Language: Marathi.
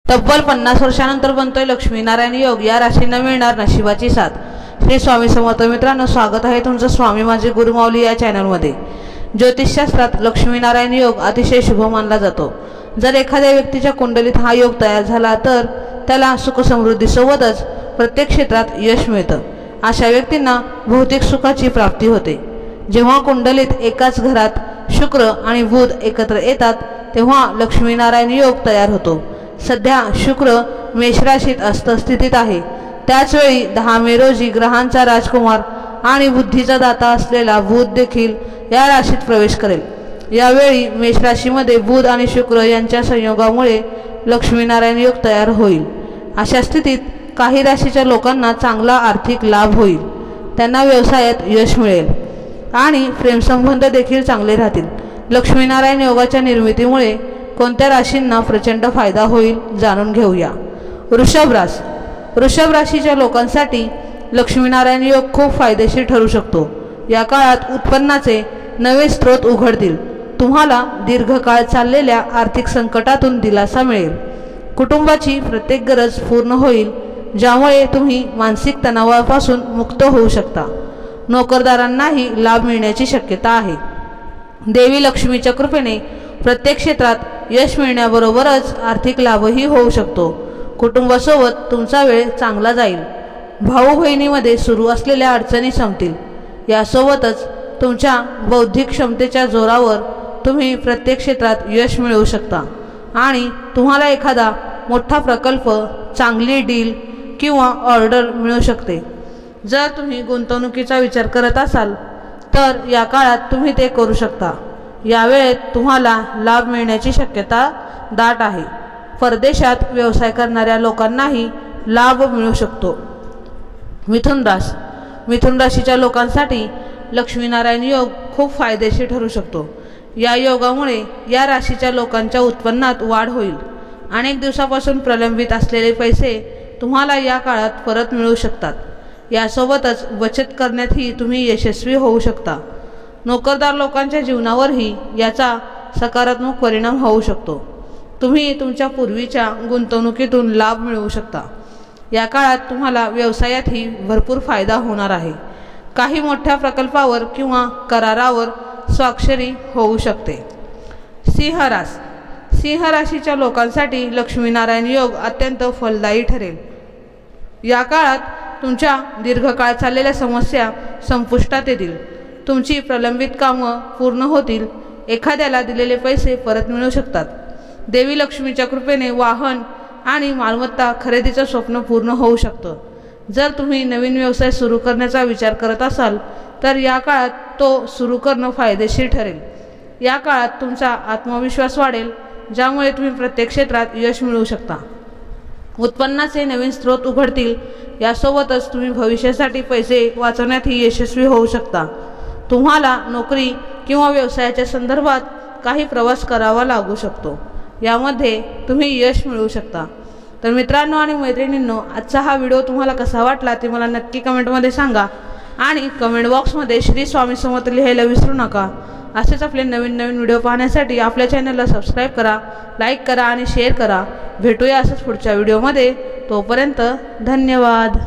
तब्बल 50 वर्षानंतर बनतोय लक्ष्मीनारायण योग। या राशींना मिळणार नशिबाची साथ। श्री स्वामी समर्थ मित्रांनो, स्वागत आहे तुमचं स्वामी माझे गुरुमाऊली या चॅनलमध्ये। ज्योतिषशास्त्रात लक्ष्मीनारायण योग अतिशय शुभ मानला जातो। जर एखाद्या व्यक्तीच्या कुंडलीत हा योग तयार झाला तर त्याला सुख समृद्धीसोबतच प्रत्येक क्षेत्रात यश मिळतं। अशा व्यक्तींना भौतिक सुखाची प्राप्ती होते। जेव्हा कुंडलीत एकाच घरात शुक्र आणि बुध एकत्र येतात तेव्हा लक्ष्मीनारायण योग तयार होतो। सध्या शुक्र मेष राशीत स्थितीत आहे। त्याच वेळी 10 मे रोजी ग्रहांचा राजकुमार आणि बुद्धीचा दाता असलेला बुध देखील या राशीत प्रवेश करेल। यावेळी मेष राशीमध्ये बुध आणि शुक्र यांच्या संयोगामुळे लक्ष्मीनारायण योग तयार होईल। अशा स्थितीत काही राशीच्या लोकांना चांगला आर्थिक लाभ होईल, त्यांना व्यवसायात यश मिळेल आणि प्रेमसंबंध देखील चांगले राहतील। लक्ष्मीनारायण योगाच्या निर्मितीमुळे कोणत्या राशींना प्रचंड फायदा होईल जाणून घेऊया। वृषभ राशीच्या लोकांसाठी लक्ष्मीनारायण योग खूप फायदेशीर ठरू शकतो। या काळात उत्पन्नाचे नवे स्रोत उघडतील। तुम्हाला दीर्घकाळ चाललेल्या आर्थिक संकटातून दिलासा मिळेल। कुटुंबाची प्रत्येक गरज पूर्ण होईल, ज्यामुळे तुम्ही मानसिक तणावापासून मुक्त होऊ शकता। नोकरदारांनाही लाभ मिळण्याची शक्यता आहे। देवी लक्ष्मीच्या कृपेने प्रत्येक क्षेत्रात यश मिळण्याबरोबरच आर्थिक लाभही होऊ शकतो। कुटुंबासोबत तुमचा वेळ चांगला जाईल। भाऊ बहिणीमध्ये सुरू असलेल्या अडचणी संपतील। यासोबतच तुमच्या बौद्धिक क्षमतेच्या जोरावर तुम्ही प्रत्येक क्षेत्रात यश मिळवू शकता आणि तुम्हाला एखादा मोठा प्रकल्प, चांगली डील किंवा ऑर्डर मिळू शकते। जर तुम्ही गुंतवणुकीचा विचार करत असाल तर या काळात तुम्ही ते करू शकता। या वेळेत तुम्हाला लाभ मिळण्याची शक्यता दाट आहे। परदेशात व्यवसाय करणाऱ्या लोकांनाही लाभ मिळू शकतो। मिथुन राशीच्या लोकांसाठी लक्ष्मीनारायण योग खूप फायदेशीर ठरू शकतो। या योगामुळे या राशीच्या लोकांच्या उत्पन्नात वाढ होईल। अनेक दिवसापासून प्रलंबित असलेले पैसे तुम्हाला या काळात परत मिळू शकतात। यासोबतच बचत करण्यातही तुम्ही यशस्वी होऊ शकता। नोकरदार लोकांच्या जीवनावरही याचा सकारात्मक परिणाम होऊ शकतो। तुम्ही तुमच्या पूर्वीच्या गुंतवणुकीतून लाभ मिळवू शकता। या काळात तुम्हाला व्यवसायातही भरपूर फायदा होणार आहे। काही मोठ्या प्रकल्पावर किंवा करारावर स्वाक्षरी होऊ शकते। सिंह राशीच्या लोकांसाठी लक्ष्मीनारायण योग अत्यंत फलदायी ठरेल। या काळात तुमच्या दीर्घकाळ चाललेल्या समस्या संपुष्टात येतील। तुमची प्रलंबित कामं पूर्ण होतील। एखाद्याला दिलेले पैसे परत मिळू शकतात। देवी लक्ष्मीच्या कृपेने वाहन आणि मालमत्ता खरेदीचं स्वप्न पूर्ण होऊ शकतं। जर तुम्ही नवीन व्यवसाय सुरू करण्याचा विचार करत असाल तर या काळात तो सुरू करणं फायदेशीर ठरेल। या काळात तुमचा आत्मविश्वास वाढेल, ज्यामुळे तुम्ही प्रत्येक क्षेत्रात यश मिळवू शकता। उत्पन्नाचे नवीन स्रोत उघडतील। यासोबतच तुम्ही भविष्यासाठी पैसे वाचवण्यातही यशस्वी होऊ शकता। तुम्हाला नोकरी किंवा व्यवसायाच्या संदर्भात काही प्रवास करावा लागू शकतो। यामध्ये तुम्ही यश मिळवू शकता। तर मित्रांनो आणि मैत्रिणींनो, आजचा हा व्हिडिओ तुम्हाला कसा वाटला ते मला नक्की कमेंटमध्ये सांगा आणि कमेंट बॉक्समध्ये श्री स्वामी समर्थ लिहायला विसरू नका। असेच आपले नवीन व्हिडिओ पाहण्यासाठी आपल्या चॅनलला सबस्क्राईब करा, लाईक करा आणि शेअर करा। भेटूया असंच पुढच्या व्हिडिओमध्ये। तोपर्यंत धन्यवाद।